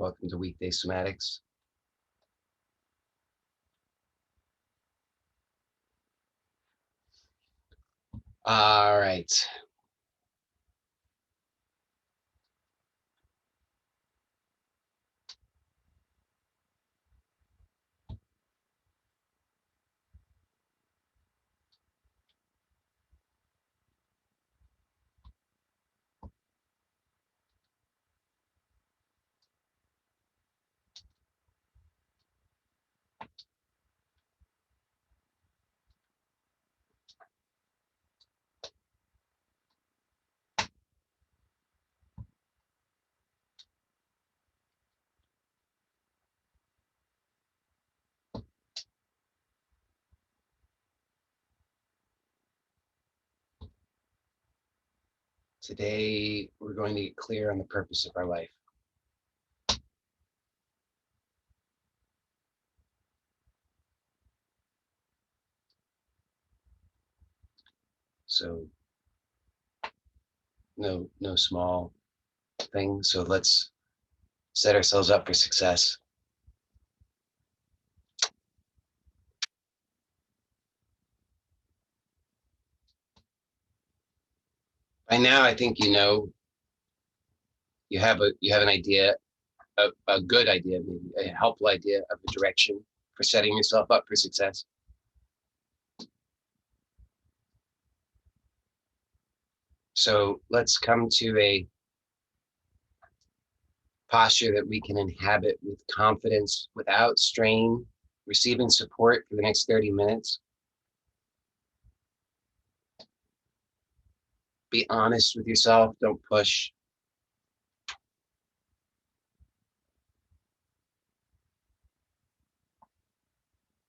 Welcome to Weekday Somatics. All right. Today, we're going to get clear on the purpose of our life. So, no small thing. So let's set ourselves up for success. By now, I think you know you have an idea, a good idea, maybe a helpful idea of a direction for setting yourself up for success. So let's come to a posture that we can inhabit with confidence, without strain, receiving support for the next 30 minutes. Be honest with yourself, don't push.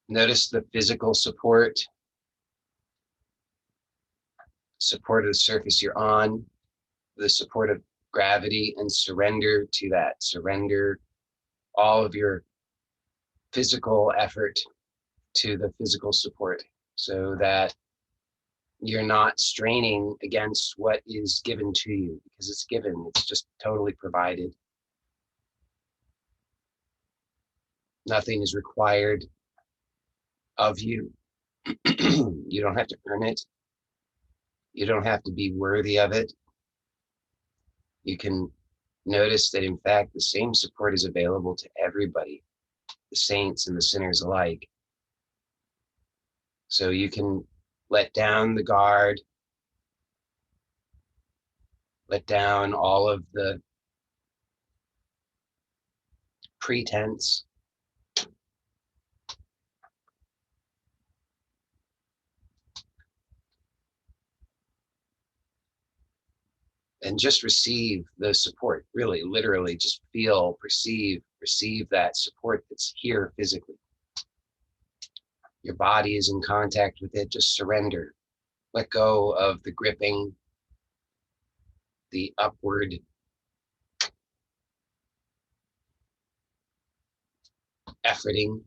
Notice the physical support of the surface you're on, the support of gravity, and surrender to that. Surrender all of your physical effort to the physical support so that you're not straining against what is given to you, because it's given, it's just totally provided. Nothing is required of you. You don't have to earn it. You don't have to be worthy of it. You can notice that, in fact, the same support is available to everybody, the saints and the sinners alike. So you can let down the guard, let down all of the pretense, and just receive the support. Really, literally, just feel, perceive, receive that support that's here physically. Your body is in contact with it. Just surrender. Let go of the gripping, the upward efforting,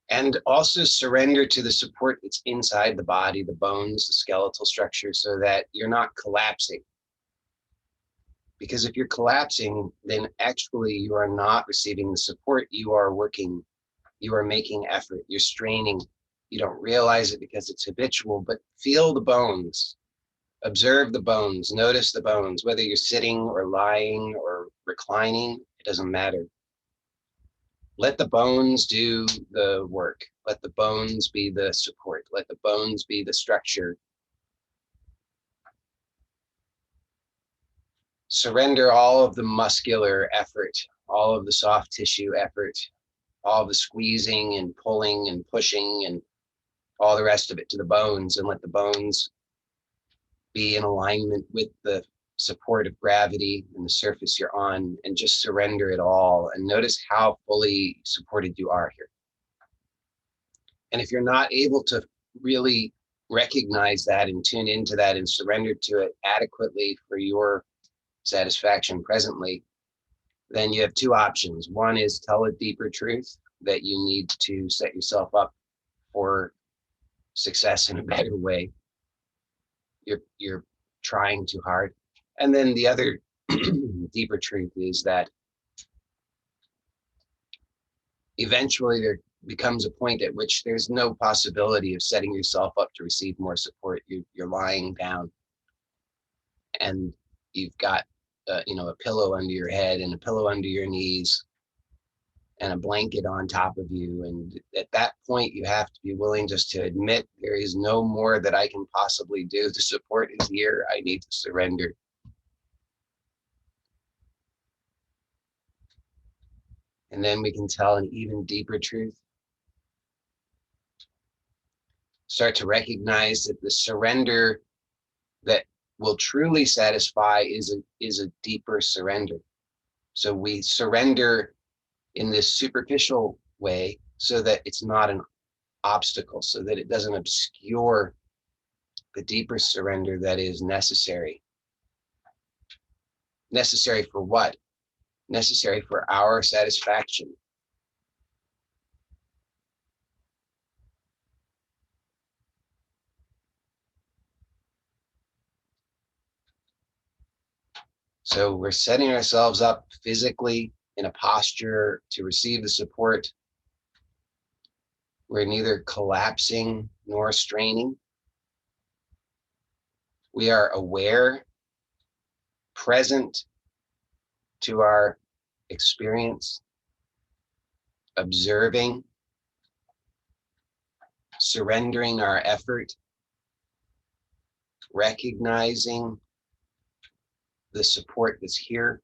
and also surrender to the support that's inside the body, the bones, the skeletal structure, so that you're not collapsing. Because if you're collapsing, then actually you are not receiving the support. You are working, you are making effort, you're straining. You don't realize it because it's habitual, but feel the bones, observe the bones, notice the bones, whether you're sitting or lying or reclining, it doesn't matter. Let the bones do the work. Let the bones be the support. Let the bones be the structure. Surrender all of the muscular effort, all of the soft tissue effort, all the squeezing and pulling and pushing and all the rest of it to the bones, and let the bones be in alignment with the support of gravity and the surface you're on, and just surrender it all and notice how fully supported you are here. And if you're not able to really recognize that and tune into that and surrender to it adequately for your satisfaction presently, then you have two options. One is tell a deeper truth that you need to set yourself up for success in a better way. You're trying too hard. And then the other deeper truth is that eventually there becomes a point at which there's no possibility of setting yourself up to receive more support. You're lying down and you've got a pillow under your head and a pillow under your knees and a blanket on top of you. And at that point, you have to be willing just to admit there is no more that I can possibly do. The support is here. I need to surrender. And then we can tell an even deeper truth. Start to recognize that the surrender that will truly satisfy is a deeper surrender. So we surrender in this superficial way so that it's not an obstacle, so that it doesn't obscure the deeper surrender that is necessary. Necessary for what? Necessary for our satisfaction. So we're setting ourselves up physically in a posture to receive the support. We're neither collapsing nor straining. We are aware, present to our experience, observing, surrendering our effort, recognizing the support that's here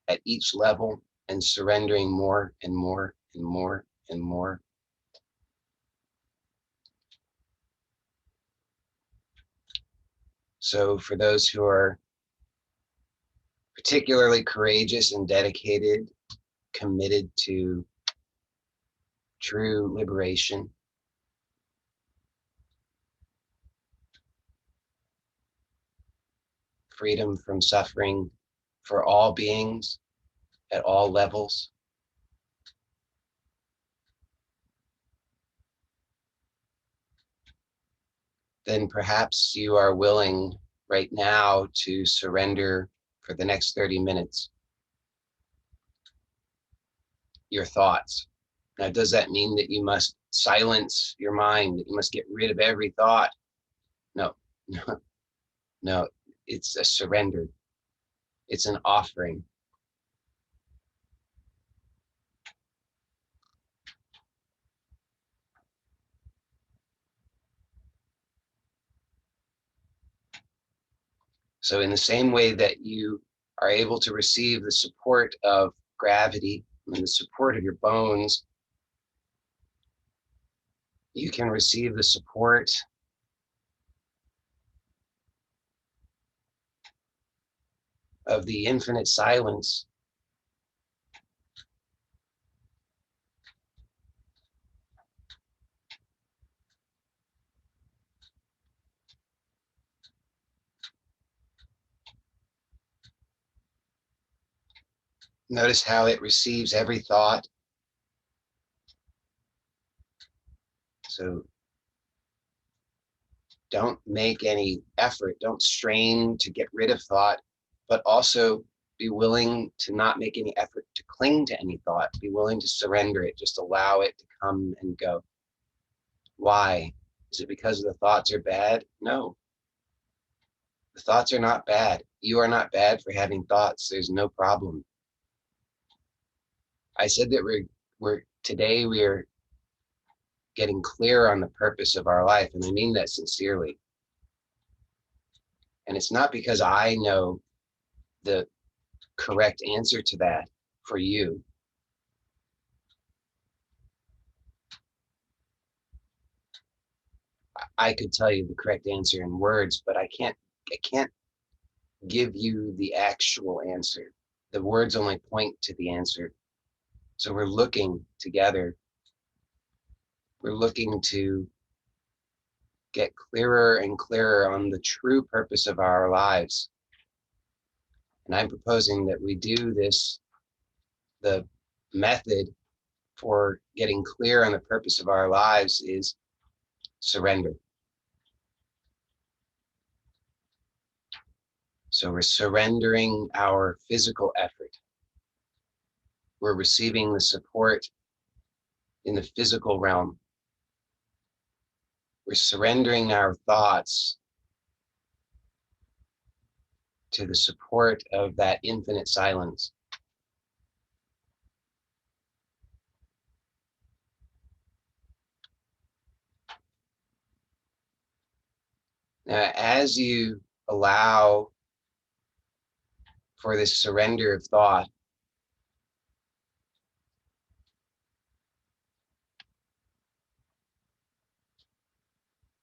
at each level, and surrendering more and more and more and more. So for those who are particularly courageous and dedicated, committed to true liberation, freedom from suffering for all beings at all levels, then perhaps you are willing right now to surrender for the next 30 minutes your thoughts. Now, does that mean that you must silence your mind, that you must get rid of every thought? No, no, no. It's a surrender. It's an offering. So in the same way that you are able to receive the support of gravity and the support of your bones, you can receive the support of the infinite silence. Notice how it receives every thought. So don't make any effort, don't strain to get rid of thought, but also be willing to not make any effort to cling to any thought. Be willing to surrender it, just allow it to come and go. Why? Is it because the thoughts are bad? No, the thoughts are not bad. You are not bad for having thoughts. There's no problem. I said that today we're getting clear on the purpose of our life, and I mean that sincerely. And it's not because I know the correct answer to that for you. I could tell you the correct answer in words, but I can't give you the actual answer. The words only point to the answer. So we're looking together. We're looking to get clearer and clearer on the true purpose of our lives. And I'm proposing that we do this, the method for getting clear on the purpose of our lives is surrender. So we're surrendering our physical effort. We're receiving the support in the physical realm. We're surrendering our thoughts to the support of that infinite silence. Now, as you allow for this surrender of thought,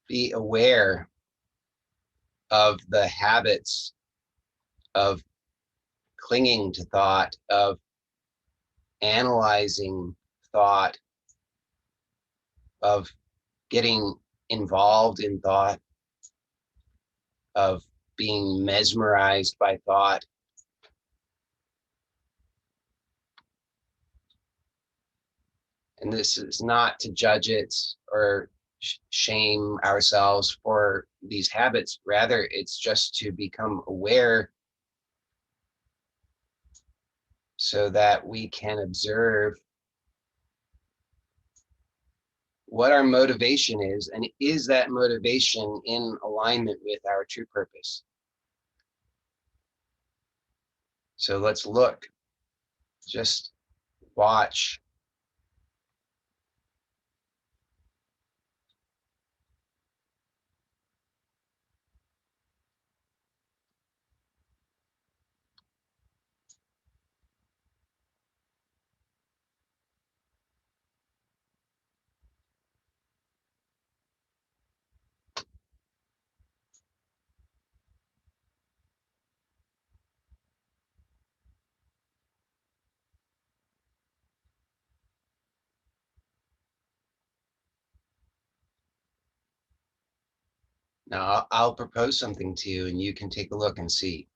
be aware of the habits of clinging to thought, of analyzing thought, of getting involved in thought, of being mesmerized by thought. And this is not to judge it or shame ourselves for these habits. Rather, it's just to become aware so that we can observe what our motivation is, and is that motivation in alignment with our true purpose. So let's look, just watch. Now I'll propose something to you and you can take a look and see.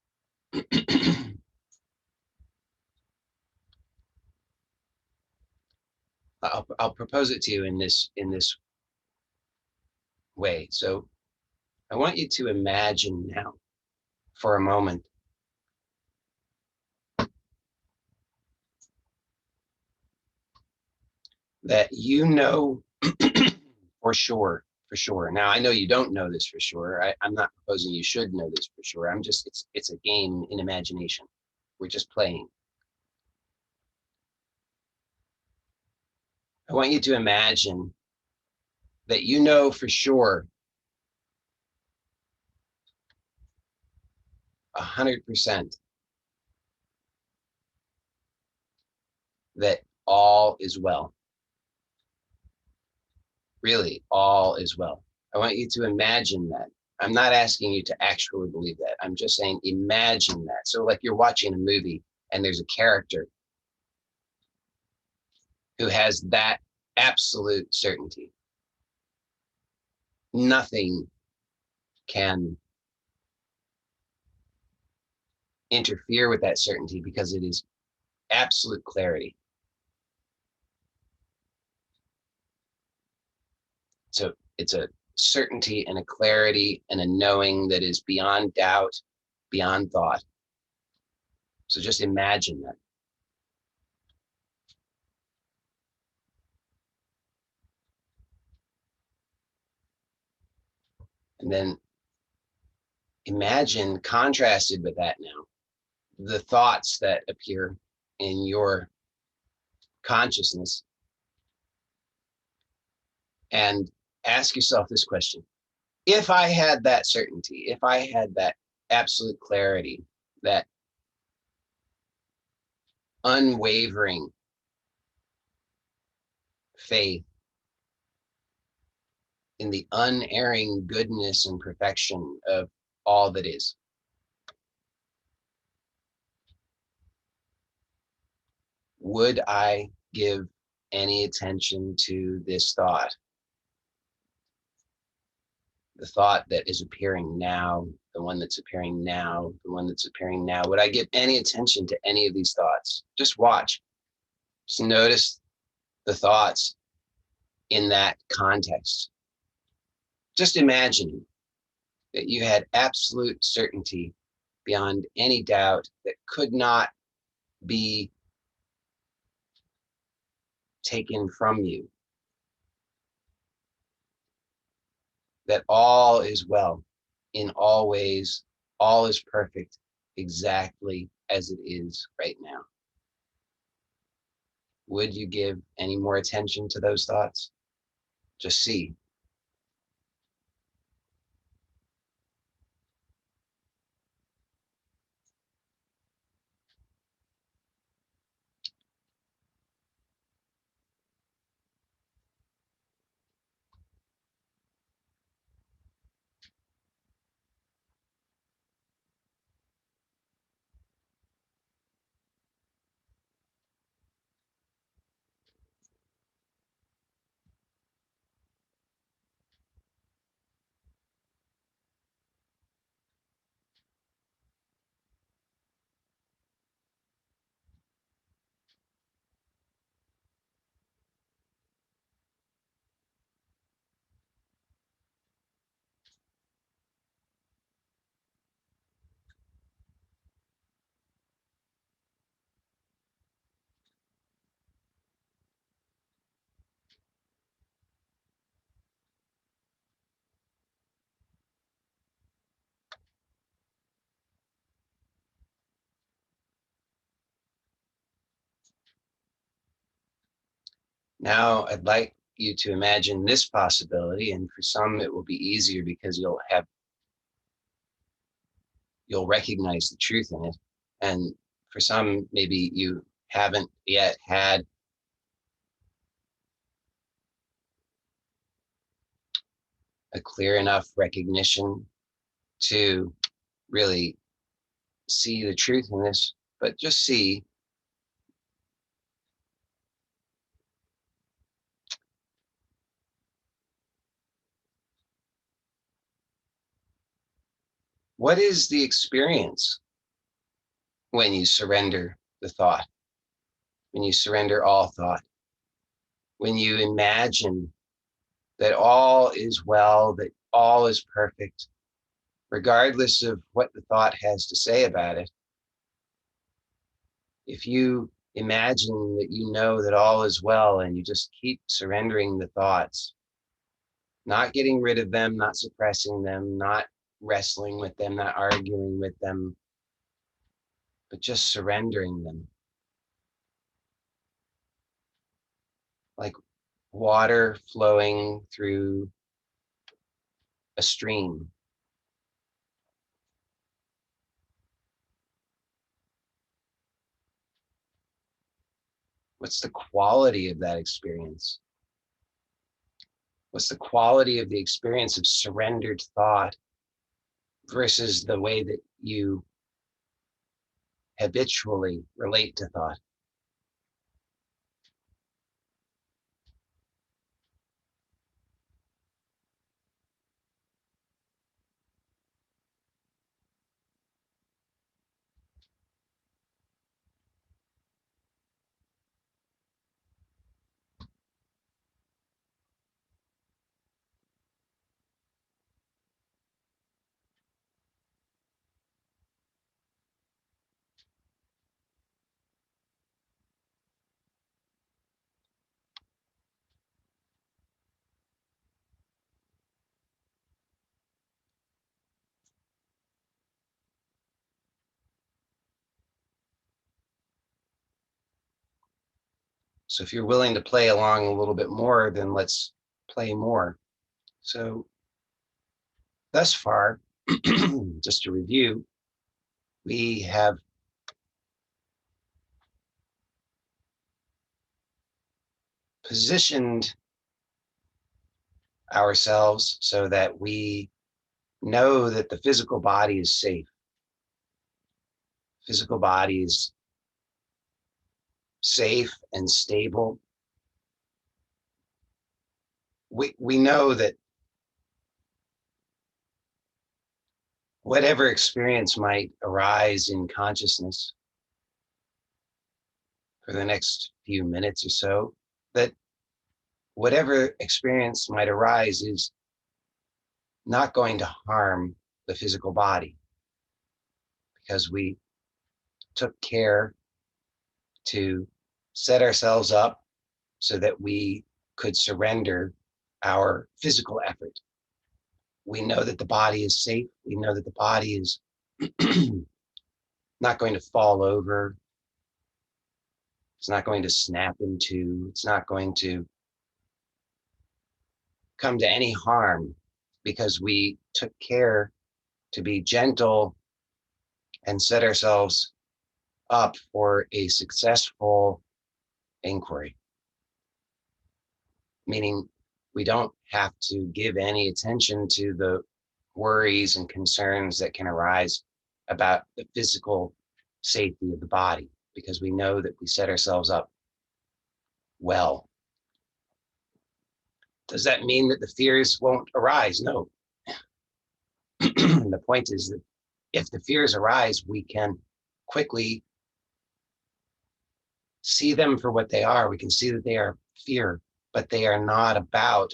I'll propose it to you in this way. So I want you to imagine now for a moment that you know for sure. Now I know you don't know this for sure. I'm not proposing you should know this for sure. I'm just, it's a game in imagination. We're just playing. I want you to imagine that you know for sure 100% that all is well. Really, all is well. I want you to imagine that. I'm not asking you to actually believe that. I'm just saying imagine that. So like you're watching a movie and there's a character who has that absolute certainty. Nothing can interfere with that certainty because it is absolute clarity. So it's a certainty and a clarity and a knowing that is beyond doubt, beyond thought. So just imagine that. And then imagine, contrasted with that now, the thoughts that appear in your consciousness, and ask yourself this question. If I had that certainty, if I had that absolute clarity, that unwavering faith in the unerring goodness and perfection of all that is, would I give any attention to this thought? The thought that is appearing now, the one that's appearing now, the one that's appearing now. Would I give any attention to any of these thoughts? Just watch. Just notice the thoughts in that context. Just imagine that you had absolute certainty beyond any doubt that could not be taken from you, that all is well in all ways, all is perfect exactly as it is right now. Would you give any more attention to those thoughts? Just see. Now I'd like you to imagine this possibility, and for some it will be easier because you'll recognize the truth in it. And for some, maybe you haven't yet had a clear enough recognition to really see the truth in this, but just see what is the experience when you surrender the thought, when you surrender all thought, when you imagine that all is well, that all is perfect, regardless of what the thought has to say about it. If you imagine that you know that all is well and you just keep surrendering the thoughts, not getting rid of them, not suppressing them, not wrestling with them, not arguing with them, but just surrendering them, like water flowing through a stream. What's the quality of that experience? What's the quality of the experience of surrendered thought versus the way that you habitually relate to thought? So if you're willing to play along a little bit more, then let's play more. So thus far, just to review, we have positioned ourselves so that we know that the physical body is safe. Physical body is safe and stable. We know that whatever experience might arise in consciousness for the next few minutes or so, that whatever experience might arise is not going to harm the physical body, because we took care to set ourselves up so that we could surrender our physical effort. We know that the body is safe. We know that the body is not going to fall over. It's not going to snap in two. It's not going to come to any harm because we took care to be gentle and set ourselves up for a successful inquiry. Meaning we don't have to give any attention to the worries and concerns that can arise about the physical safety of the body, because we know that we set ourselves up well. Does that mean that the fears won't arise? No. The point is that if the fears arise, we can quickly see them for what they are. We can see that they are fear, but they are not about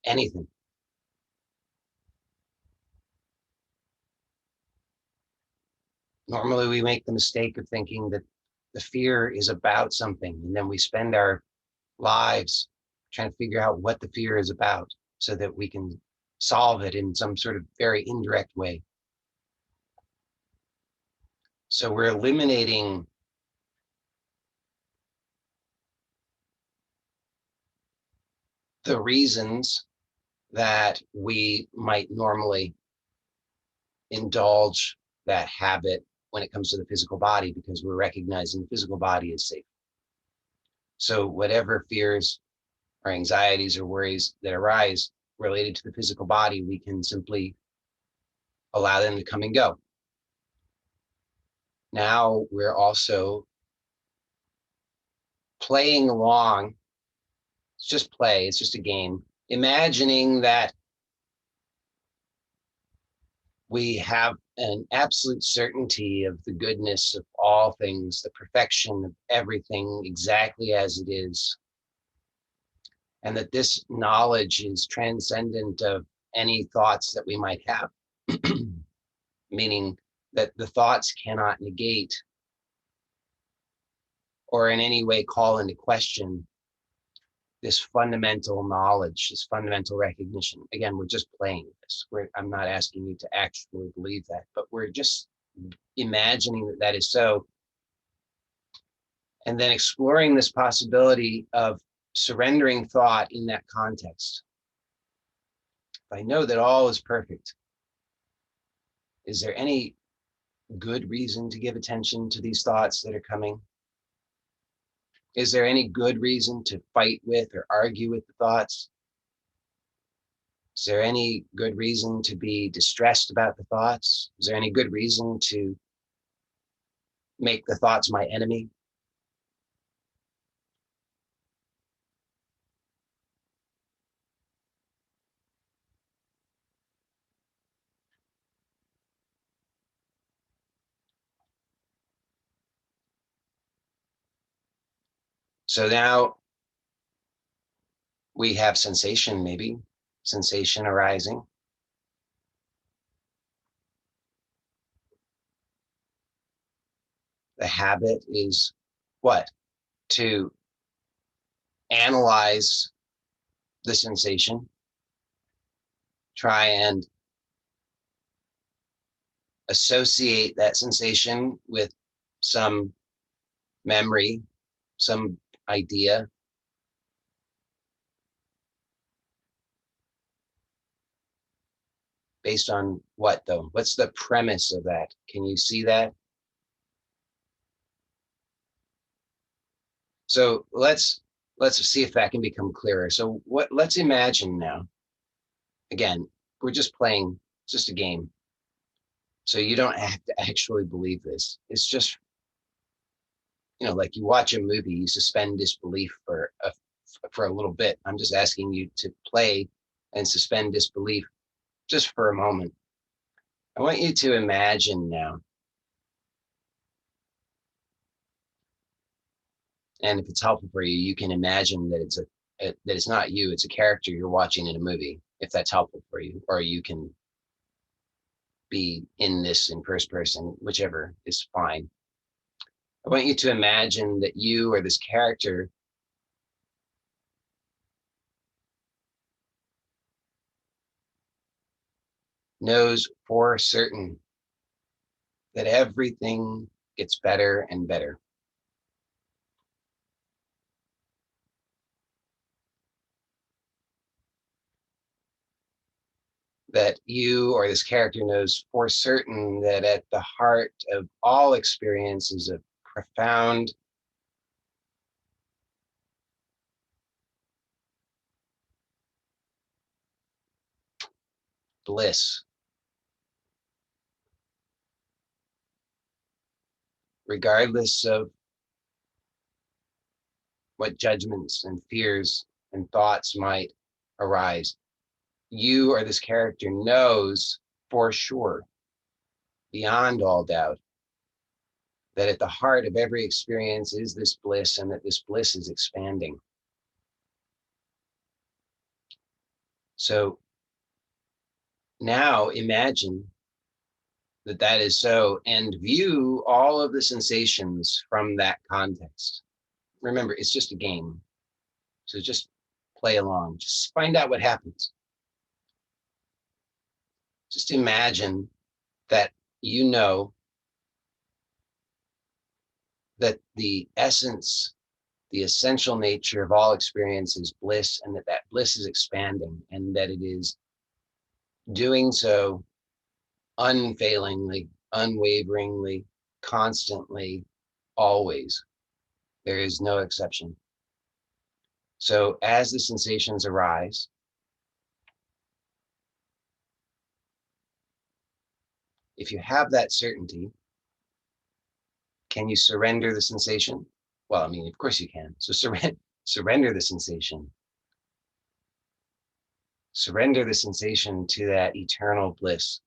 anything. Normally, we make the mistake of thinking that the fear is about something, and then we spend our lives trying to figure out what the fear is about so that we can solve it in some sort of very indirect way. So we're eliminating the reasons that we might normally indulge that habit when it comes to the physical body, because we're recognizing the physical body is safe. So whatever fears or anxieties or worries that arise related to the physical body, we can simply allow them to come and go. Now we're also playing along. It's just play, it's just a game. Imagining that we have an absolute certainty of the goodness of all things, the perfection of everything exactly as it is, and that this knowledge is transcendent of any thoughts that we might have, meaning that the thoughts cannot negate or in any way call into question this fundamental knowledge, this fundamental recognition. Again, we're just playing this. I'm not asking you to actually believe that, but we're just imagining that that is so, and then exploring this possibility of surrendering thought in that context. If I know that all is perfect, is there any good reason to give attention to these thoughts that are coming? Is there any good reason to fight with or argue with the thoughts? Is there any good reason to be distressed about the thoughts? Is there any good reason to make the thoughts my enemy? So now we have sensation, maybe sensation arising. The habit is what? To analyze the sensation, try and associate that sensation with some memory, some idea. Based on what, though? What's the premise of that? Can you see that? So let's see if that can become clearer. So let's imagine now, again, we're just playing, it's just a game. So you don't have to actually believe this. It's just, like you watch a movie, you suspend disbelief for a little bit. I'm just asking you to play and suspend disbelief just for a moment. I want you to imagine now, and if it's helpful for you, you can imagine that that it's not you, it's a character you're watching in a movie, if that's helpful for you, or you can be in this in first person, whichever is fine. I want you to imagine that you or this character knows for certain that everything gets better and better. That you or this character knows for certain that at the heart of all experience is a profound bliss, regardless of what judgments and fears and thoughts might arise. You or this character knows for sure, beyond all doubt, that at the heart of every experience is this bliss and that this bliss is expanding. So now imagine that that is so and view all of the sensations from that context. Remember, it's just a game. So just play along. Just find out what happens. Just imagine that you know that the essence, the essential nature of all experience is bliss, and that that bliss is expanding, and that it is doing so unfailingly, unwaveringly, constantly, always. There is no exception. So as the sensations arise, if you have that certainty, can you surrender the sensation? Well, I mean, of course you can. So surrender the sensation. Surrender the sensation to that eternal bliss.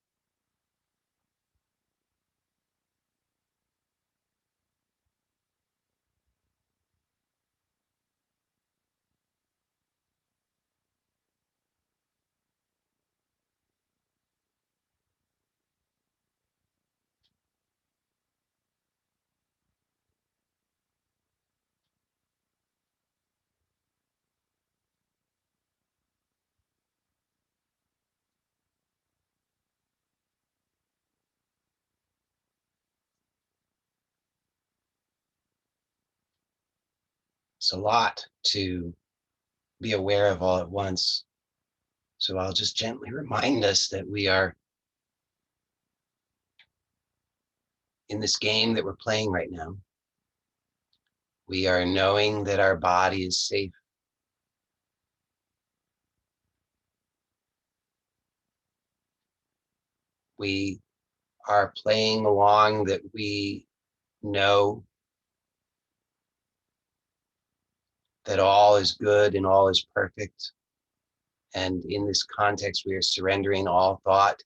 It's a lot to be aware of all at once. So I'll just gently remind us that we are in this game that we're playing right now. We are knowing that our body is safe. We are playing along that we know that all is good and all is perfect. And in this context, we are surrendering all thought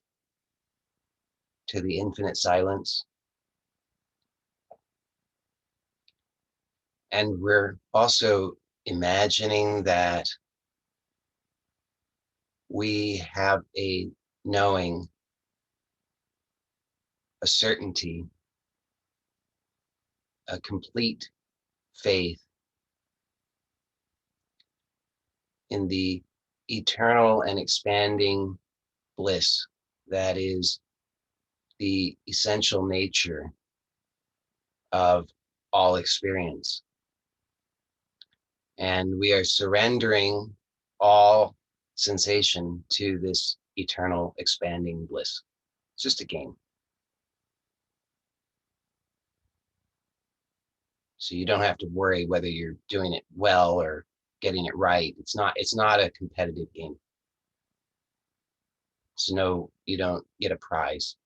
to the infinite silence. And we're also imagining that we have a knowing, a certainty, a complete faith in the eternal and expanding bliss that is the essential nature of all experience. And we are surrendering all sensation to this eternal expanding bliss. It's just a game. So you don't have to worry whether you're doing it well or getting it right. It's not a competitive game. So no, you don't get a prize.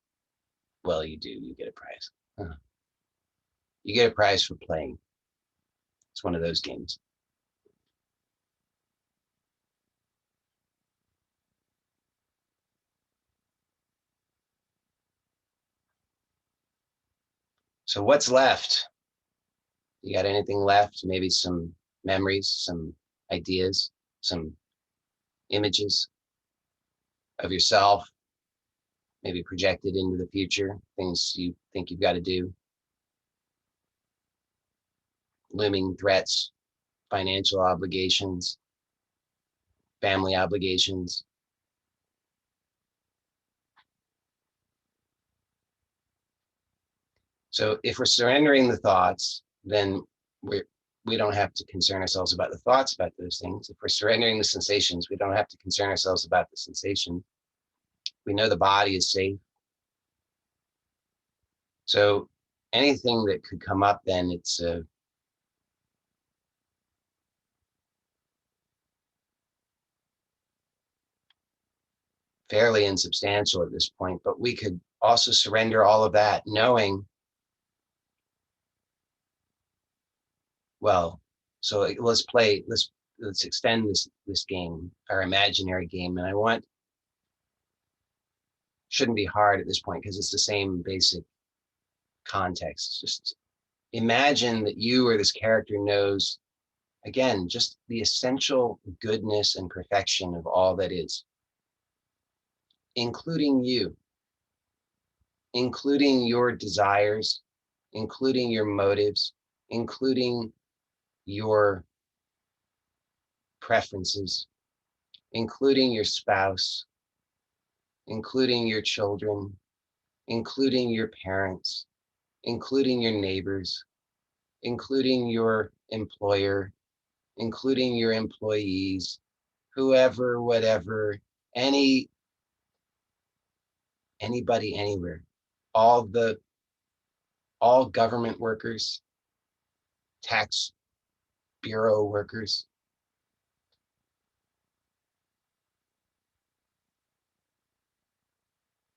Well, you do, you get a prize. Huh. You get a prize for playing. It's one of those games. So what's left? You got anything left? Maybe some memories, some ideas, some images of yourself maybe projected into the future, things you think you've got to do, looming threats, financial obligations, family obligations. So if we're surrendering the thoughts, then we don't have to concern ourselves about the thoughts about those things. If we're surrendering the sensations, we don't have to concern ourselves about the sensation. We know the body is safe. So anything that could come up, then it's fairly insubstantial at this point, but we could also surrender all of that knowing, well, so let's extend this game, our imaginary game. And shouldn't be hard at this point because it's the same basic context. Just imagine that you or this character knows, again, just the essential goodness and perfection of all that is, including you, including your desires, including your motives, including your preferences, including your spouse, including your children, including your parents, including your neighbors, including your employer, including your employees, whoever, whatever, anybody, anywhere, all government workers, tax bureau workers,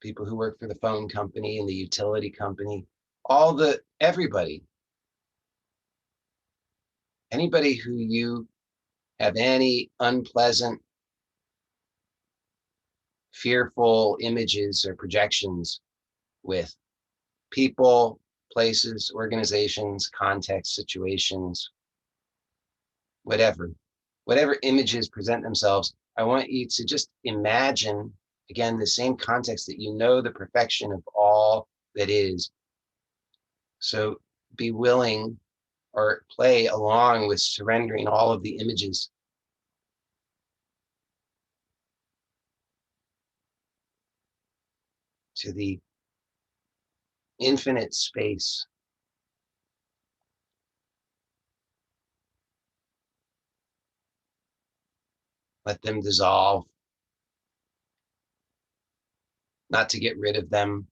people who work for the phone company and the utility company, everybody, anybody who you have any unpleasant, fearful images or projections with, people, places, organizations, contexts, situations, whatever images present themselves, I want you to just imagine, again, the same context that you know the perfection of all that is. So be willing or play along with surrendering all of the images to the infinite space. Let them dissolve, not to get rid of them,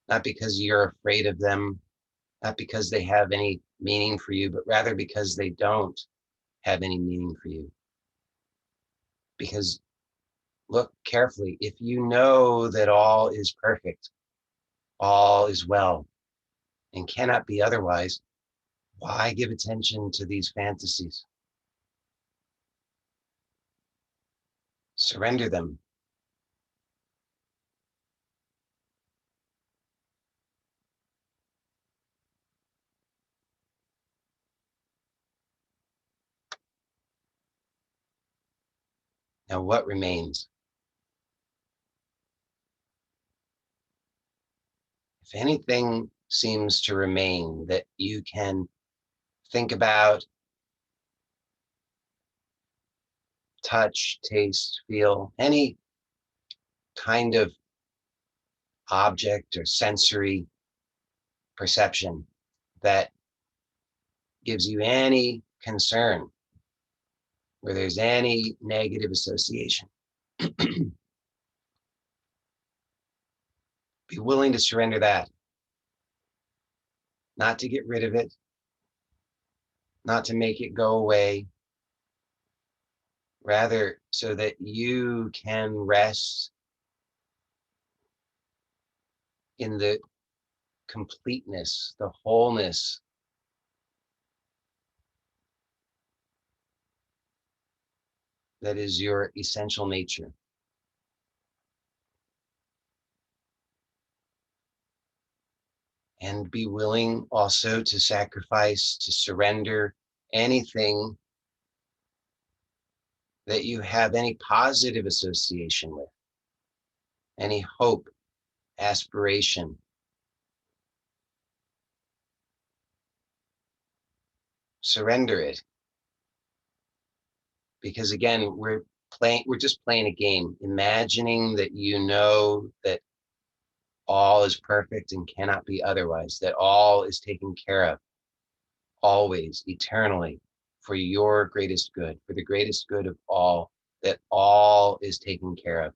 not because you're afraid of them, not because they have any meaning for you, but rather because they don't have any meaning for you. Because look carefully, if you know that all is perfect, all is well, and cannot be otherwise, why give attention to these fantasies? Surrender them. Now, what remains? If anything seems to remain that you can think about, touch, taste, feel, any kind of object or sensory perception that gives you any concern, where there's any negative association, be willing to surrender that, not to get rid of it, not to make it go away, rather so that you can rest in the completeness, the wholeness that is your essential nature. And be willing also to sacrifice, to surrender anything that you have any positive association with, any hope, aspiration. Surrender it. Because again, we're just playing a game, imagining that you know that all is perfect and cannot be otherwise, that all is taken care of, always, eternally, for your greatest good, for the greatest good of all, that all is taken care of.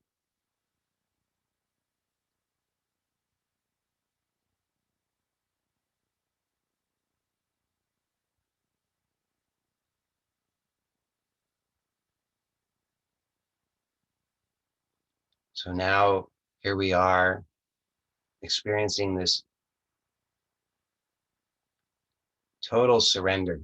So now here we are experiencing this total surrender,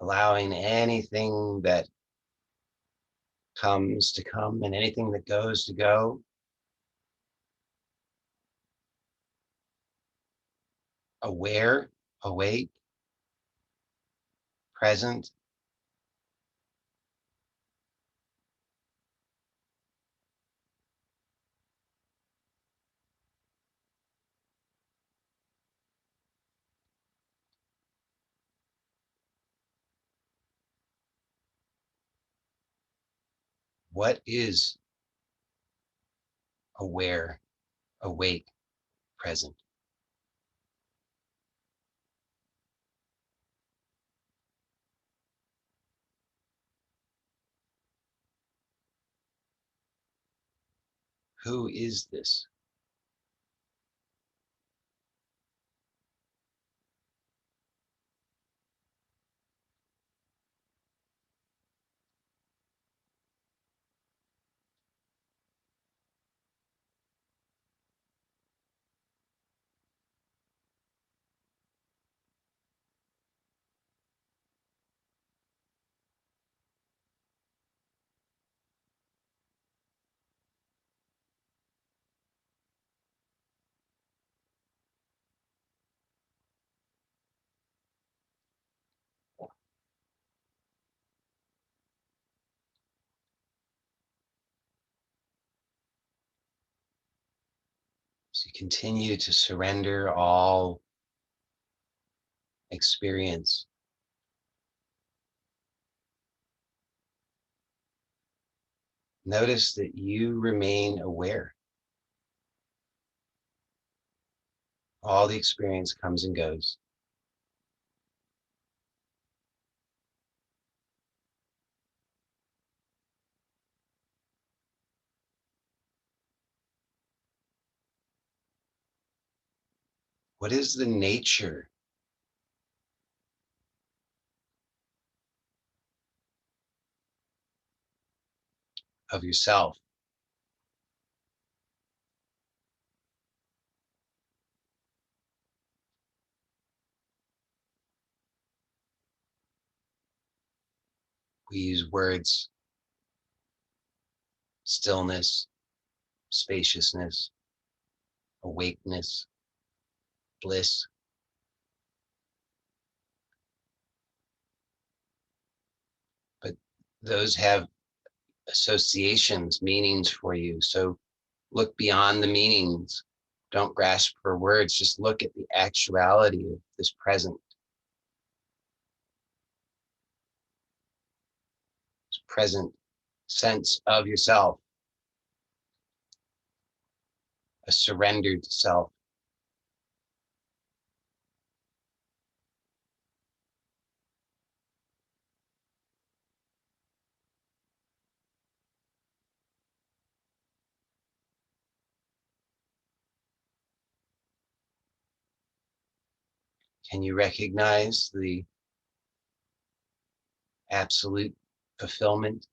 allowing anything that comes to come and anything that goes to go, aware, awake, present. What is aware, awake, present? Who is this? So you continue to surrender all experience. Notice that you remain aware. All the experience comes and goes. What is the nature of yourself? We use words, stillness, spaciousness, awakeness, bliss, but those have associations, meanings for you. So look beyond the meanings. Don't grasp for words. Just look at the actuality of this present sense of yourself, a surrendered self. Can you recognize the absolute fulfillment?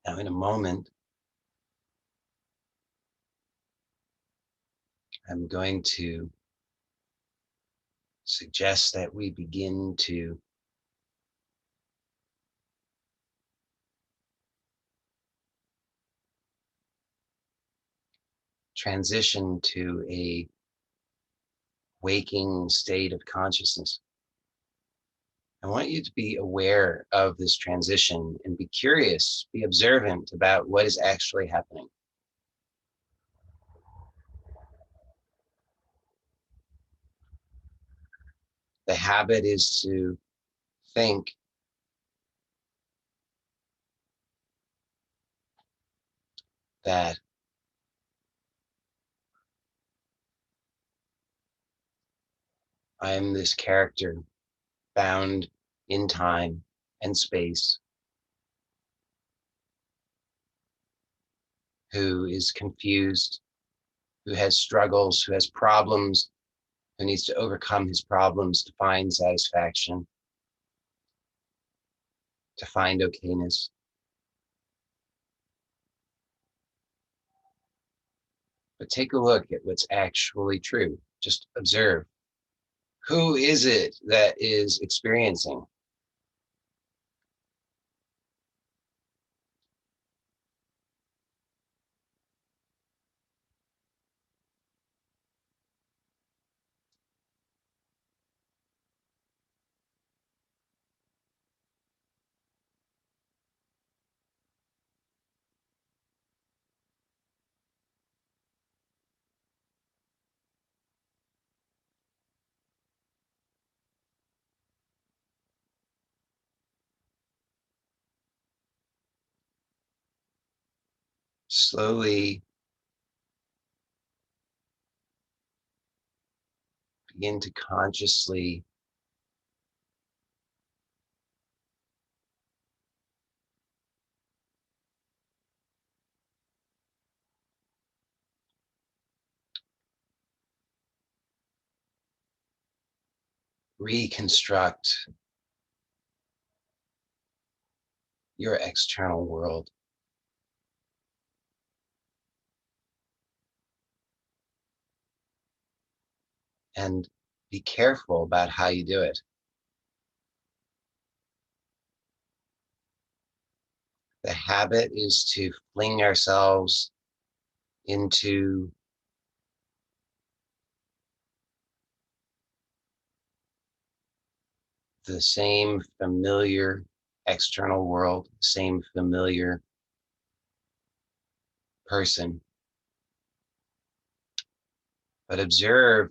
Now, in a moment, I'm going to suggest that we begin to transition to a waking state of consciousness. I want you to be aware of this transition and be curious, be observant about what is actually happening. The habit is to think that I am this character bound in time and space who is confused, who has struggles, who has problems, who needs to overcome his problems to find satisfaction, to find okayness. But take a look at what's actually true. Just observe. Who is it that is experiencing? Slowly begin to consciously reconstruct your external world and be careful about how you do it. The habit is to fling ourselves into the same familiar external world, the same familiar person, but observe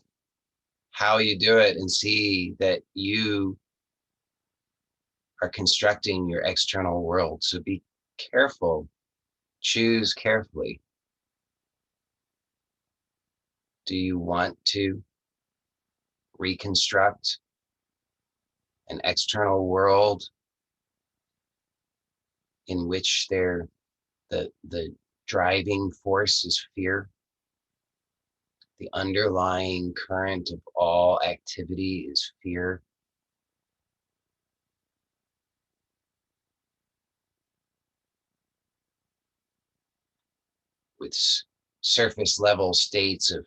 how you do it and see that you are constructing your external world. So be careful, choose carefully. Do you want to reconstruct an external world in which the driving force is fear? The underlying current of all activity is fear. With surface level states of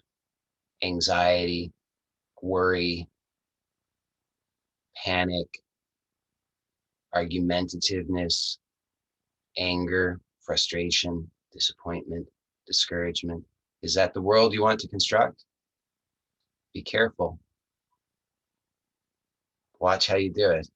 anxiety, worry, panic, argumentativeness, anger, frustration, disappointment, discouragement. Is that the world you want to construct? Be careful. Watch how you do it.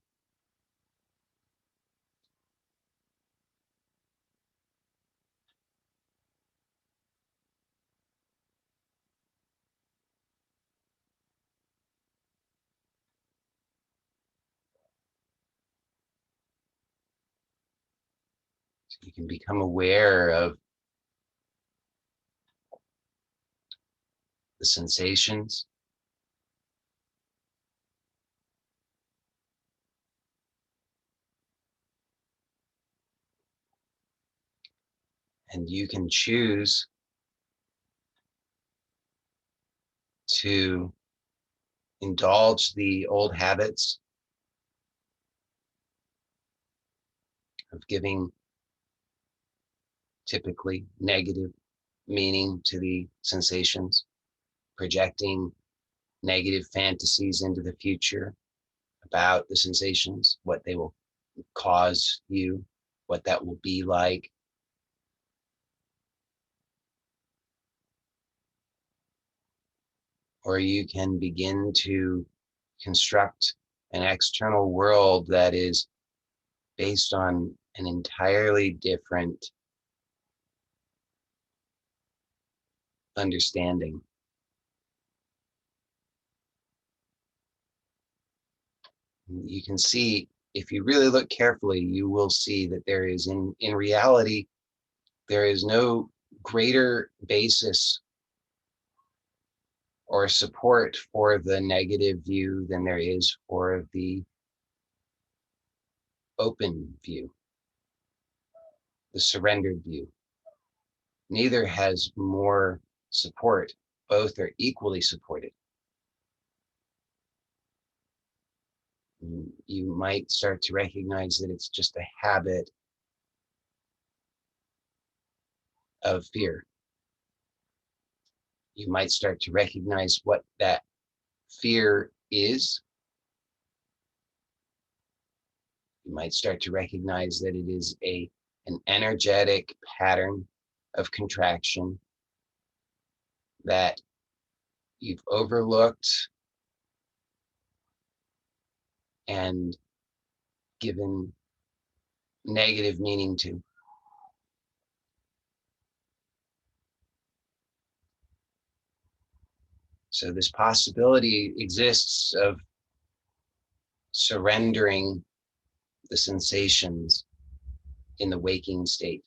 So you can become aware of the sensations, and you can choose to indulge the old habits of giving typically negative meaning to the sensations, projecting negative fantasies into the future about the sensations, what they will cause you, what that will be like. Or you can begin to construct an external world that is based on an entirely different understanding. You can see, if you really look carefully, you will see that there is, in reality, there is no greater basis or support for the negative view than there is for the open view, the surrendered view. Neither has more support. Both are equally supported. You might start to recognize that it's just a habit of fear. You might start to recognize what that fear is. You might start to recognize that it is an energetic pattern of contraction that you've overlooked and given negative meaning to. So this possibility exists of surrendering the sensations in the waking state.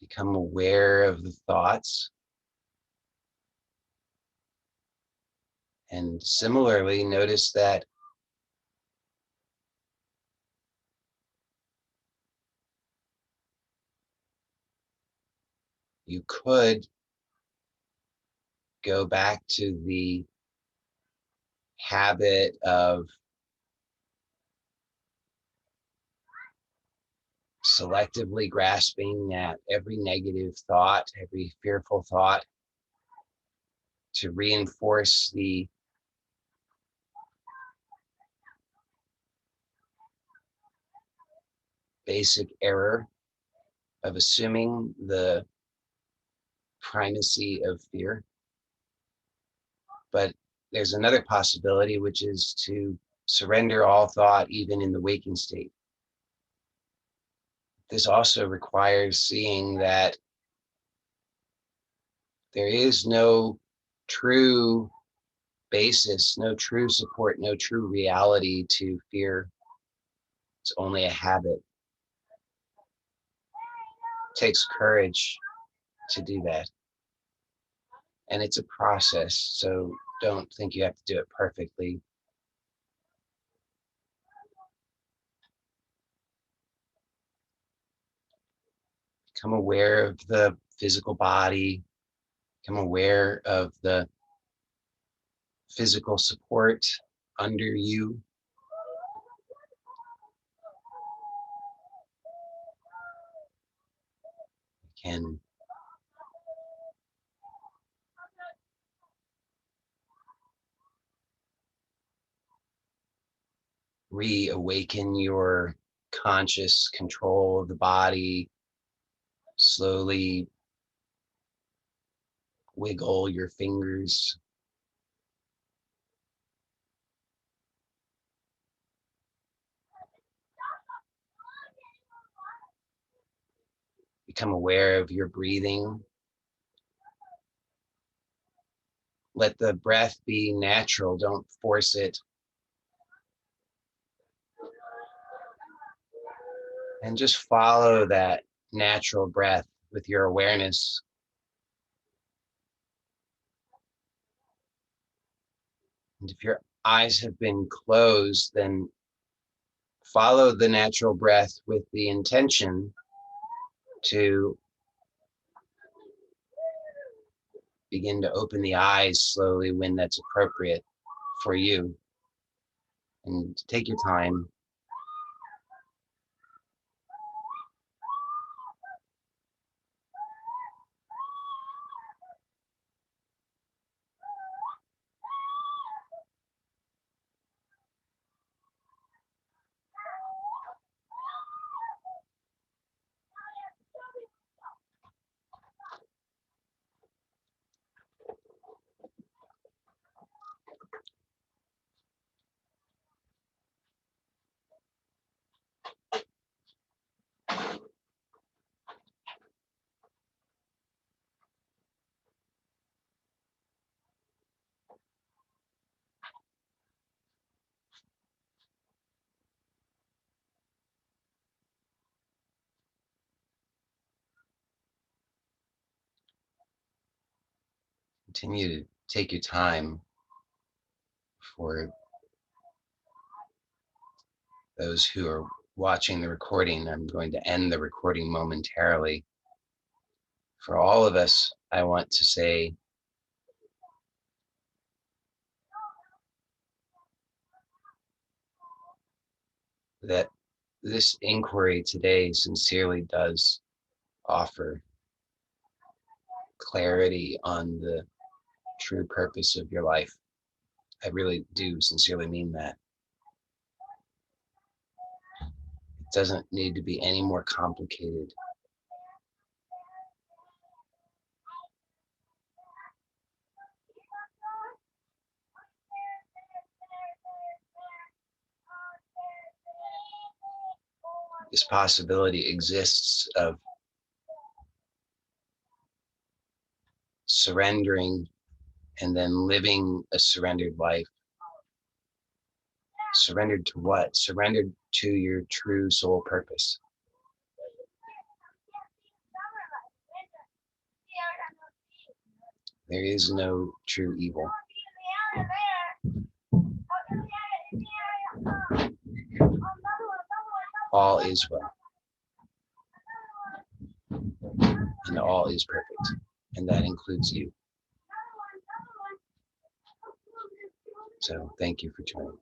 Become aware of the thoughts. And similarly, notice that you could go back to the habit of selectively grasping at every negative thought, every fearful thought, to reinforce the basic error of assuming the primacy of fear. But there's another possibility, which is to surrender all thought, even in the waking state. This also requires seeing that there is no true basis, no true support, no true reality to fear. It's only a habit. It takes courage to do that. And it's a process, so don't think you have to do it perfectly. Become aware of the physical body, become aware of the physical support under you. You can reawaken your conscious control of the body. Slowly wiggle your fingers. Become aware of your breathing. Let the breath be natural, don't force it. And just follow that natural breath with your awareness. And if your eyes have been closed, then follow the natural breath with the intention to begin to open the eyes slowly when that's appropriate for you. And take your time. continue to take your time. For those who are watching the recording, I'm going to end the recording momentarily. For all of us, I want to say that this inquiry today sincerely does offer clarity on the true purpose of your life. I really do sincerely mean that. It doesn't need to be any more complicated. This possibility exists of surrendering and then living a surrendered life. Surrendered to what? Surrendered to your true soul purpose. There is no true evil. All is well. And all is perfect. And that includes you. So thank you for joining.